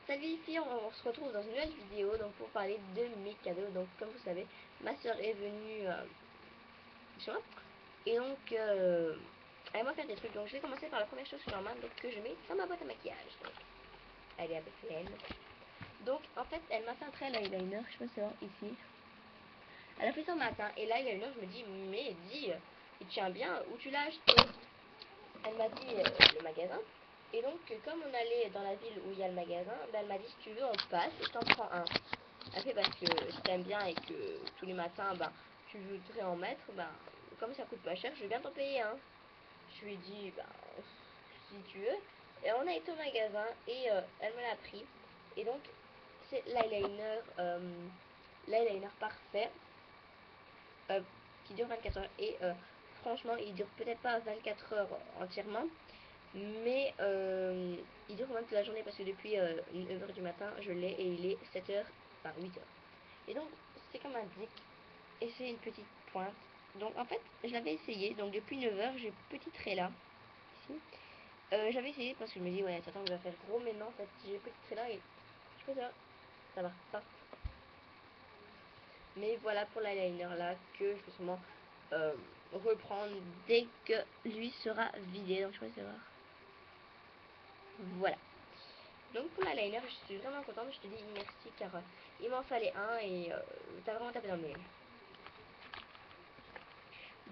Salut les filles, on se retrouve dans une nouvelle vidéo donc pour parler de mes cadeaux. Donc comme vous savez, ma soeur est venue chez moi et donc elle m'a fait des trucs. Donc je vais commencer par la première chose sur ma main donc que je mets dans ma boîte à maquillage. Donc, elle est avec elle. Donc en fait elle m'a fait un trait eyeliner, je peux savoir ici. Elle a fait ça matin et l'eyeliner je me dis mais dis il tient bien, où tu l'as acheté? Elle m'a dit le magasin. Et donc, comme on allait dans la ville où il y a le magasin, ben, elle m'a dit si tu veux, on passe et je t'en prends un. Elle fait parce que si t'aimes bien et que tous les matins, ben, tu voudrais en mettre, ben, comme ça coûte pas cher, je vais bien t'en payer un. Je lui ai dit, ben, si tu veux. Et on a été au magasin et elle me l'a pris. Et donc, c'est l'eyeliner parfait qui dure 24 heures. Et franchement, il dure peut-être pas 24 heures entièrement. Mais il dure quand même toute la journée parce que depuis 9h du matin, je l'ai et il est 7h, enfin 8h. Et donc, c'est comme un dick et c'est une petite pointe. Donc, en fait, je l'avais essayé. Donc, depuis 9h, j'ai petit trait là, ici. J'avais essayé parce que je me dis, ouais, attends, je vais faire gros. Mais non, en fait, j'ai petit trait là et je fais ça va pas. Mais voilà pour l'eyeliner là que je vais sûrement reprendre dès que lui sera vidé. Donc, je vais savoir. Voilà. Donc pour l'eyeliner, je suis vraiment contente, je te dis merci car il m'en fallait un et t'as vraiment tapé dans le mille.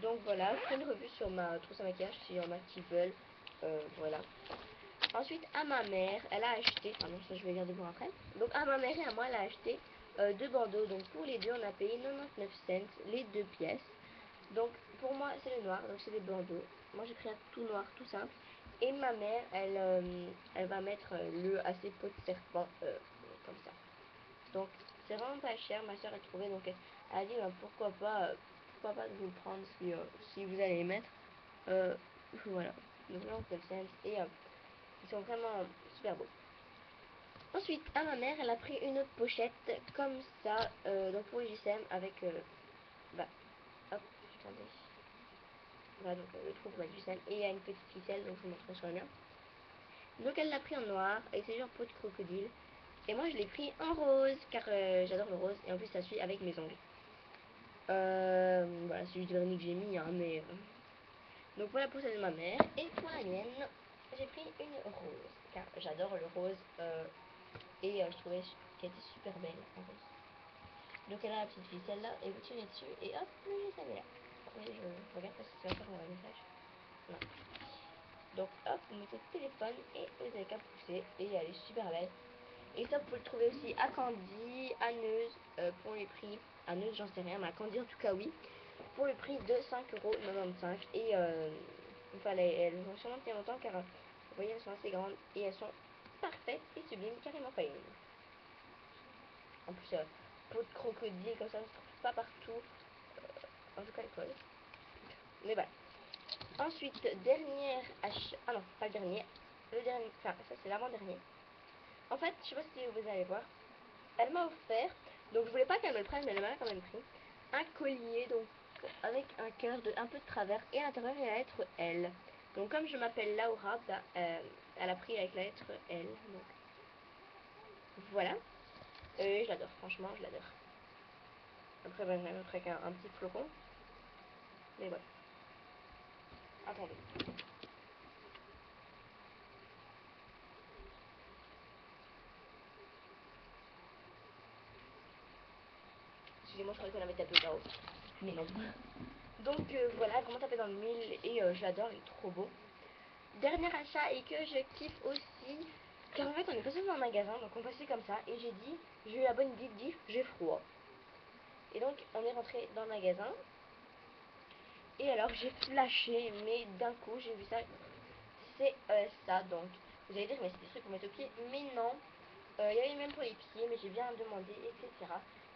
Donc voilà, je fais une revue sur ma trousse à maquillage s'il y en a qui veulent. Voilà. Ensuite à ma mère, elle a acheté, enfin non ça je vais garder pour après. Donc à ma mère et à moi elle a acheté deux bandeaux. Donc pour les deux on a payé 99 cents les deux pièces. Donc pour moi c'est le noir, donc c'est des bandeaux. Moi j'ai pris un tout noir, tout simple. Et ma mère, elle va mettre le assez peau de serpent comme ça. Donc c'est vraiment pas cher, ma soeur a trouvé. Donc elle a dit pourquoi pas vous le prendre si vous allez les mettre. Voilà. Donc là on fait le sens et ils sont vraiment super beaux. Ensuite à ma mère, elle a pris une autre pochette comme ça, donc pour les JCM avec bah hop, attendez. Voilà, donc le trou pour mettre du sel et il y a une petite ficelle, donc je vous montrerai sur le mien. Donc elle l'a pris en noir et c'est genre peau de crocodile. Et moi je l'ai pris en rose car j'adore le rose et en plus ça suit avec mes ongles. Voilà, c'est juste du vernis que j'ai mis, hein, mais donc voilà pour celle de ma mère. Et pour la mienne, j'ai pris une rose car j'adore le rose et je trouvais qu'elle était super belle en rose. Donc elle a la petite ficelle là et vous tirez dessus et hop, le GSM est là. Attendez, je regarde parce que c'est encore un message. Non. Donc hop, vous mettez le téléphone et vous avez qu'à pousser et elle est super belle. Et ça vous pouvez le trouver aussi à Candy, à Neuze pour les prix. À Neuze j'en sais rien, mais à Candy en tout cas oui. Pour le prix de 5,95 €. Et elles vont sûrement tenir longtemps car vous voyez elles sont assez grandes et elles sont parfaites et sublimes, carrément pas une. En plus peau de crocodile comme ça ne se trouve pas partout. En tout cas elle colle. Mais voilà. Ensuite, dernière achat. Ah non, pas le dernier. Le dernier, enfin, ça c'est l'avant-dernier. En fait, je sais pas si vous allez voir. Elle m'a offert, donc je voulais pas qu'elle me le prenne, mais elle m'a quand même pris un collier, donc avec un cœur un peu de travers, et à l'intérieur il y a la lettre L. Donc comme je m'appelle Laura, bah, elle a pris avec la lettre L. Donc voilà. Je l'adore, franchement, je l'adore. Après, ben, j'ai un autre avec un petit flocon. Mais voilà. Attendez. Excusez-moi, je croyais qu'on avait tapé là-haut. Mais non. Donc voilà, vraiment tapé dans le mille et je l'adore, il est trop beau. Dernier achat et que je kiffe aussi, car en fait on est passé dans un magasin, donc on passait comme ça et j'ai eu la bonne idée de dire j'ai froid. Et donc on est rentré dans le magasin et alors j'ai flashé, mais d'un coup j'ai vu ça, c'est ça. Donc vous allez dire mais c'est des trucs pour mettre aux pieds, mais non, il y avait même pour les pieds, mais j'ai bien demandé, etc.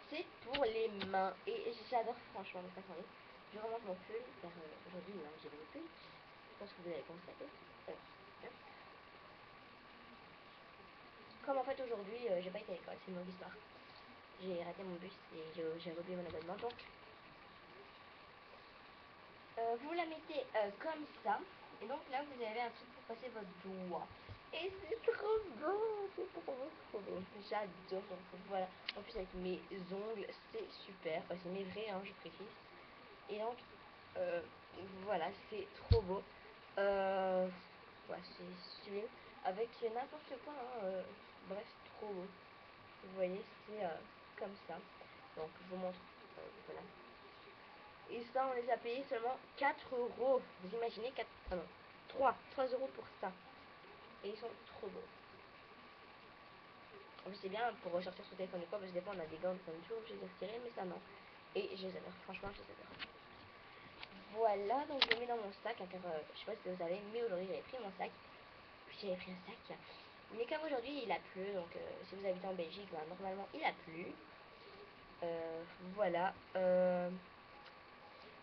C'est pour les mains et j'adore franchement. Donc attendez, je remonte mon pull car aujourd'hui j'ai mis le pull, je pense que vous avez constaté. Comme en fait aujourd'hui j'ai pas été à l'école, c'est une longue histoire. J'ai raté mon bus et j'ai oublié mon abonnement. Donc vous la mettez comme ça. Et donc là vous avez un truc pour passer votre doigt. Et c'est trop beau, c'est trop beau, trop beau. j'adore. Donc voilà, en plus avec mes ongles, c'est super. C'est mes vrais, hein, je précise. Et donc, voilà, c'est trop beau. Ouais, c'est sublime. Avec n'importe quoi, hein, bref, trop beau. Vous voyez, c'est comme ça. Donc, je vous montre. Voilà. Et ça, on les a payés seulement 4 euros. Vous imaginez 4, ah non, 3 euros pour ça. Et ils sont trop beaux. En plus, c'est bien pour ressortir son téléphone ou quoi, parce que des fois, on a des gants, on est toujours obligé de les retirer, mais ça, non. Et je les adore, franchement, je les adore. Voilà, donc je le mets dans mon sac, hein, car je sais pas si vous savez, mais aujourd'hui, j'avais pris mon sac. Puis j'avais pris un sac. Mais comme aujourd'hui, il a plu, donc si vous habitez en Belgique, ben, normalement, il a plu. Voilà.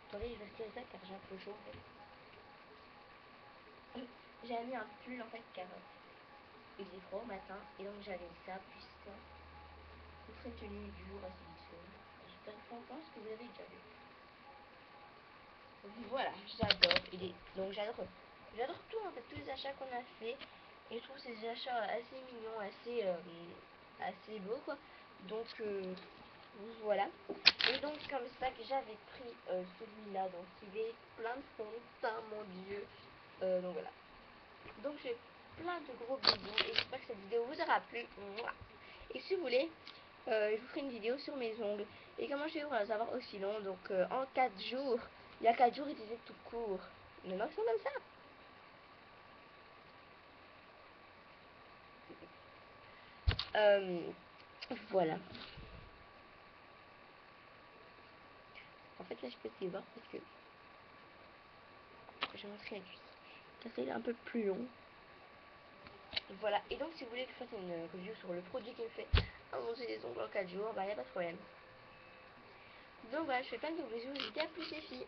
Attendez, je vais retirer ça, car j'ai un peu chaud, en fait. J'ai mis un pull, en fait, car il est froid au matin, et donc j'avais ça, puis ça. Une très tenue dure, assez vite fait. J'espère que je pense que vous avez déjà vu. Voilà, j'adore. Donc j'adore tout en fait, tous les achats qu'on a fait. Et je trouve ces achats assez mignons, assez beaux quoi. Donc voilà. Et donc comme ça que j'avais pris celui-là, donc il est plein de fond de teint, mon dieu. Donc voilà. Donc j'ai plein de gros bisous et j'espère que cette vidéo vous aura plu. Mouah. Et si vous voulez, je vous ferai une vidéo sur mes ongles. Et comment je fais pour les avoir aussi longs. Donc en 4 jours, il y a 4 jours, ils étaient tout courts. Maintenant ils sont comme ça. Voilà. En fait là je peux essayer de voir parce que je vais montrer la cuisse. Car c'est un peu plus long. Voilà. Et donc si vous voulez que je fasse une review sur le produit qui me fait avancer les ongles en 4 jours, bah il n'y a pas de problème. Donc voilà, je fais plein de bisous. Je vous dis à plus les filles.